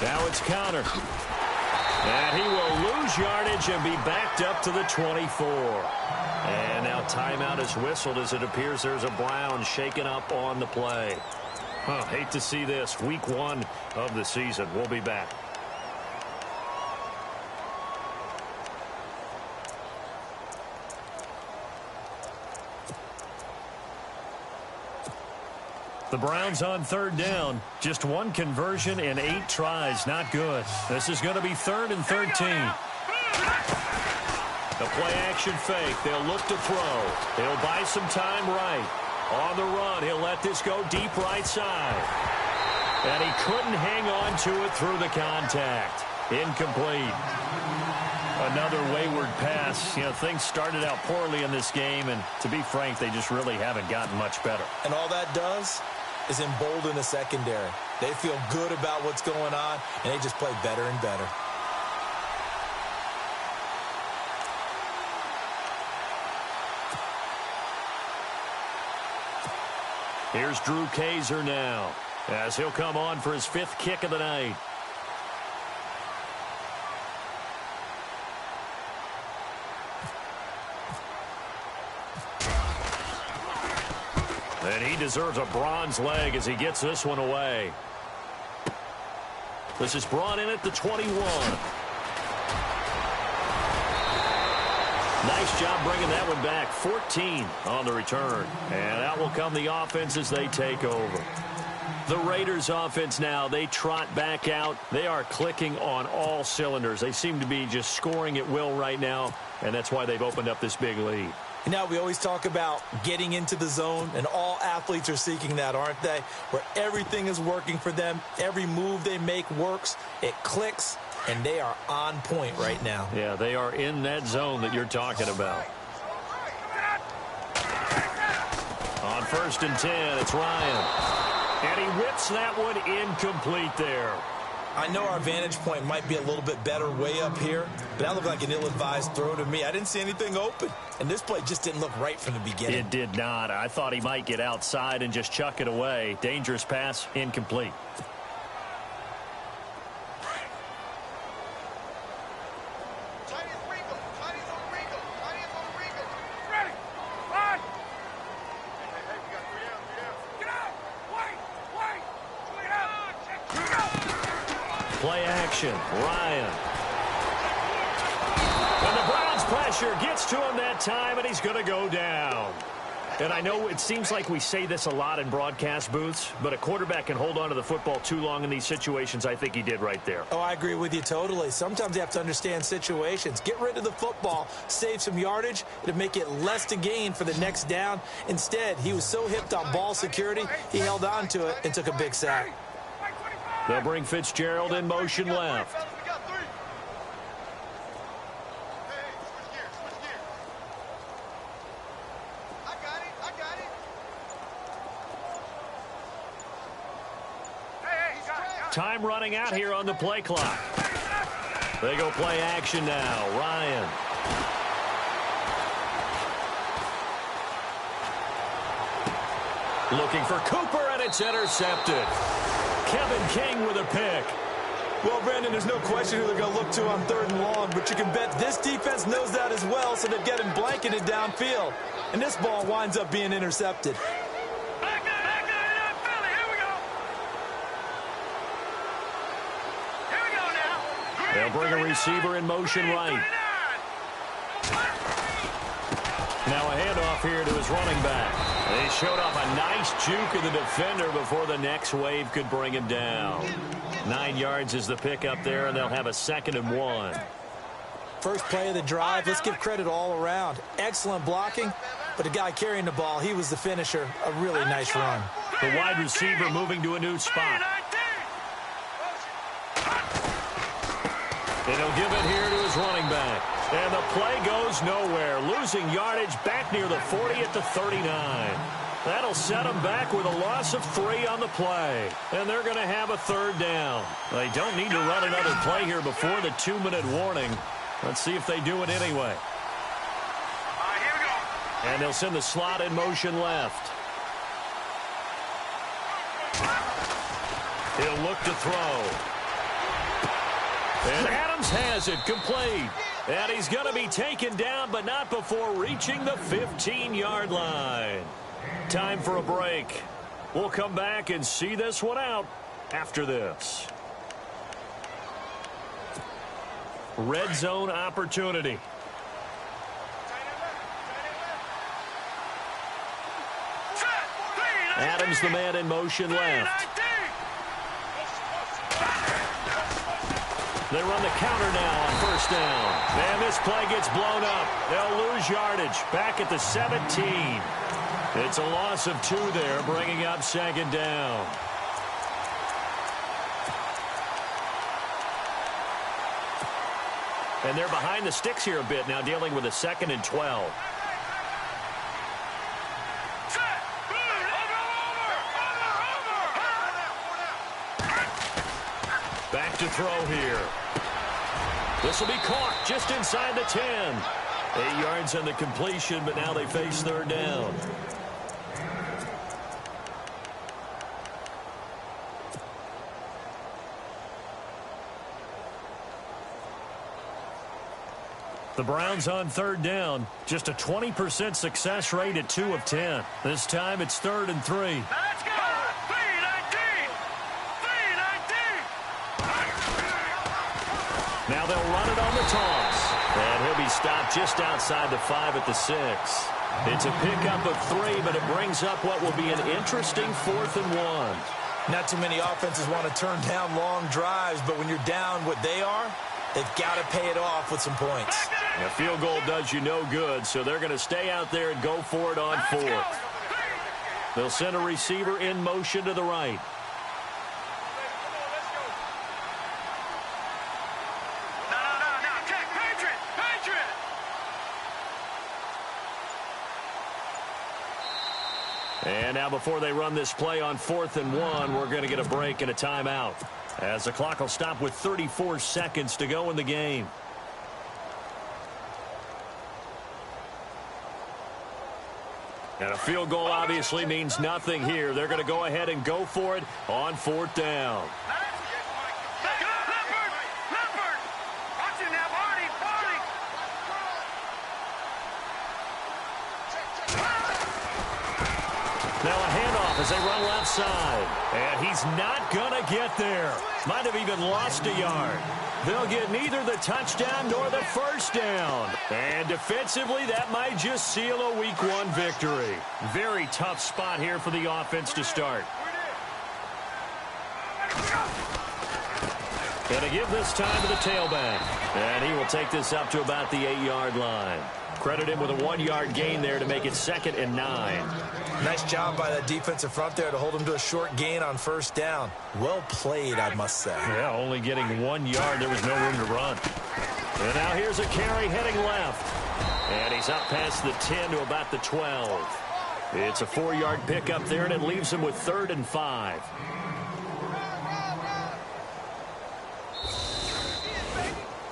Now it's counter. And he will lose yardage and be backed up to the 24. And now timeout is whistled as it appears there's a Brown shaken up on the play. Hate to see this. Week 1 of the season. We'll be back. The Browns on third down. Just one conversion in 8 tries. Not good. This is going to be 3rd and 13. The play-action fake. They'll look to throw. He'll buy some time right. On the run, he'll let this go deep right side. And he couldn't hang on to it through the contact. Incomplete. Another wayward pass. You know, things started out poorly in this game, and to be frank, they just really haven't gotten much better. And all that does is embolden the secondary. They feel good about what's going on, and they just play better and better. Here's Drew Kaiser now, as he'll come on for his 5th kick of the night. And he deserves a bronze leg as he gets this one away. This is brought in at the 21. Nice job bringing that one back. 14 on the return. And out will come the offense as they take over. The Raiders offense now, they trot back out. They are clicking on all cylinders. They seem to be just scoring at will right now, and that's why they've opened up this big lead. Now, we always talk about getting into the zone, and all athletes are seeking that, aren't they? Where everything is working for them. Every move they make works. It clicks, and they are on point right now. Yeah, they are in that zone that you're talking about. On 1st and 10, it's Ryan. And he whips that one incomplete there. I know our vantage point might be a little bit better way up here, but that looked like an ill-advised throw to me. I didn't see anything open, and this play just didn't look right from the beginning. It did not. I thought he might get outside and just chuck it away. Dangerous pass, incomplete. Play action, Ryan. And the Browns pressure gets to him that time, and he's going to go down. And I know it seems like we say this a lot in broadcast booths, but a quarterback can hold on to the football too long in these situations. I think he did right there. Oh, I agree with you totally. Sometimes you have to understand situations. Get rid of the football, save some yardage to make it less to gain for the next down. Instead, he was so hipped on ball security, he held on to it and took a big sack. They'll bring Fitzgerald in motion left. Time running out here on the play clock. They go play action now. Ryan. Looking for Cooper, and it's intercepted. Kevin King with a pick. Well, Brandon, there's no question who they're going to look to on 3rd and long, but you can bet this defense knows that as well, so they're getting blanketed downfield. And this ball winds up being intercepted. Back up, Philly. Here we go. Here we go now. They'll bring a receiver in motion right. Now a handoff here to his running back. They showed off a nice juke of the defender before the next wave could bring him down. 9 yards is the pickup there, and they'll have a 2nd and 1. First play of the drive, let's give credit all around. Excellent blocking, but the guy carrying the ball, he was the finisher. A really nice run. The wide receiver moving to a new spot. And he'll give it here to his running back. And the play goes nowhere, losing yardage back near the 40 at the 39. That'll set them back with a loss of 3 on the play. And they're going to have a 3rd down. They don't need to run another play here before the 2-minute warning. Let's see if they do it anyway. Here we go. And they'll send the slot in motion left. He'll look to throw. And Adams has it complete. And he's going to be taken down, but not before reaching the 15-yard line. Time for a break. We'll come back and see this one out after this. Red zone opportunity. Adams the man in motion left. They run the counter now on 1st down. And this play gets blown up. They'll lose yardage back at the 17. It's a loss of 2 there, bringing up 2nd down. And they're behind the sticks here a bit now, dealing with a 2nd and 12. Back to throw here. This will be caught just inside the 10. 8 yards on the completion, but now they face 3rd down. The Browns on 3rd down. Just a 20% success rate at 2 of 10. This time it's 3rd and 3. Let's go. Now they'll run it on the toss. And he'll be stopped just outside the 5 at the 6. It's a pickup of 3, but it brings up what will be an interesting 4th and 1. Not too many offenses want to turn down long drives, but when you're down what they are, they've got to pay it off with some points. A field goal does you no good, so they're going to stay out there and go for it on 4th. They'll send a receiver in motion to the right. And now before they run this play on 4th and 1, we're going to get a break and a timeout, as the clock will stop with 34 seconds to go in the game. And a field goal obviously means nothing here. They're going to go ahead and go for it on 4th down. Now a handoff as they run left side. And he's not going to get there. Might have even lost a yard. They'll get neither the touchdown nor the 1st down. And defensively, that might just seal a Week 1 victory. Very tough spot here for the offense to start. Going to give this time to the tailback. And he will take this up to about the 8-yard line. Credit him with a 1-yard gain there to make it 2nd and 9. Nice job by that defensive front there to hold him to a short gain on 1st down. Well played, I must say. Yeah, only getting 1 yard. There was no room to run. And now here's a carry heading left. And he's up past the 10 to about the 12. It's a 4-yard pickup there, and it leaves him with 3rd and 5.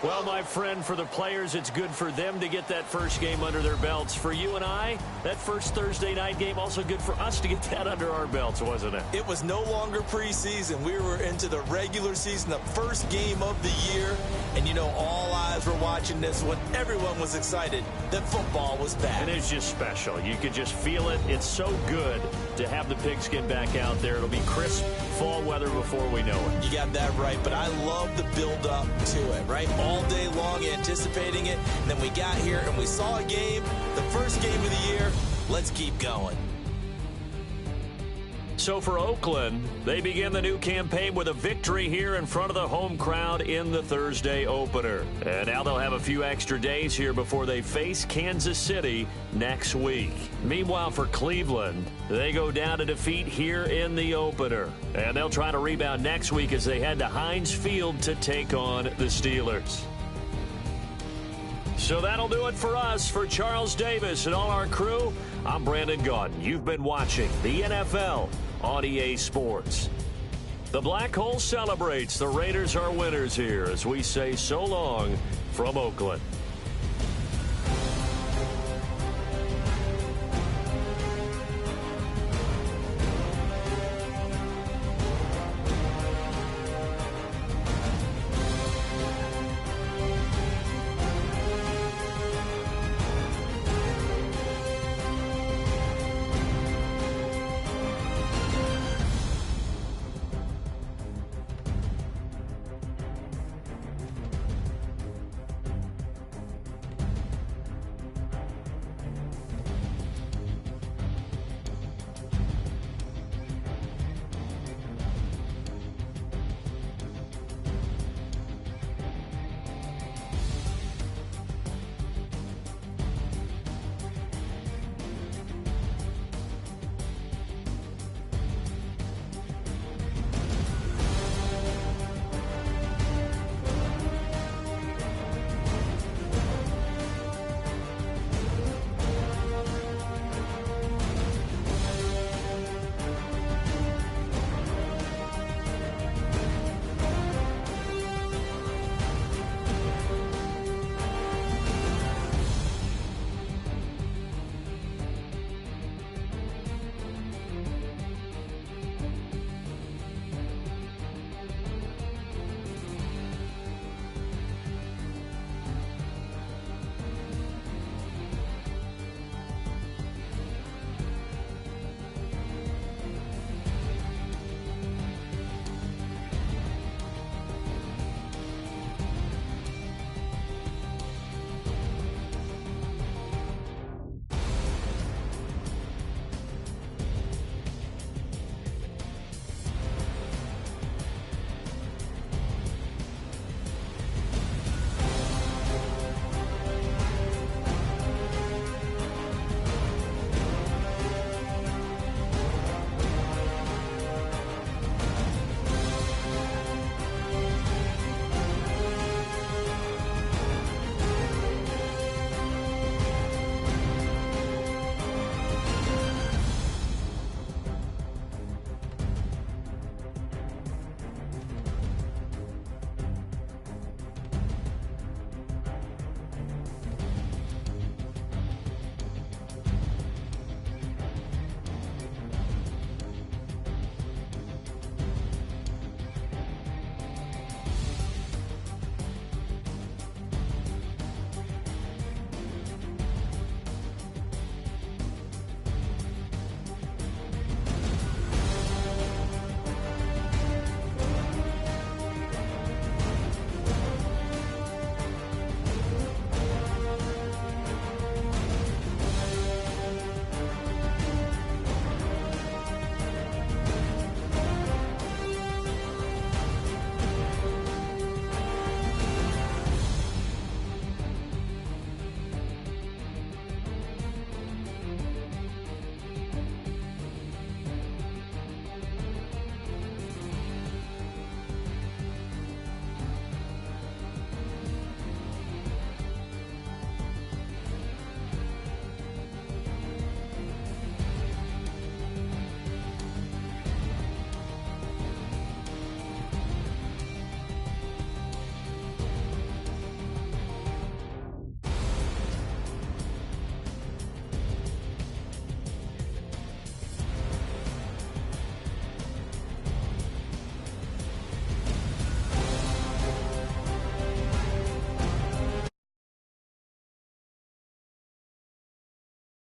Well, my friend, for the players, it's good for them to get that first game under their belts. For you and I, that first Thursday night game, also good for us to get that under our belts, wasn't it? It was no longer preseason. We were into the regular season, the first game of the year. And, you know, all eyes were watching this when everyone was excited that football was back. And it's just special. You could just feel it. It's so good to have the pigskin back out there. It'll be crisp fall weather before we know it. You got that right, but I love the build-up to it, right? All day long anticipating it, and then we got here and we saw a game, the first game of the year. Let's keep going. So for Oakland, they begin the new campaign with a victory here in front of the home crowd in the Thursday opener. And now they'll have a few extra days here before they face Kansas City next week. Meanwhile, for Cleveland, they go down to defeat here in the opener. And they'll try to rebound next week as they head to Heinz Field to take on the Steelers. So that'll do it for us. For Charles Davis and all our crew, I'm Brandon Gaudin. You've been watching the NFL on EA Sports. The Black Hole celebrates. The Raiders are winners here as we say so long from Oakland.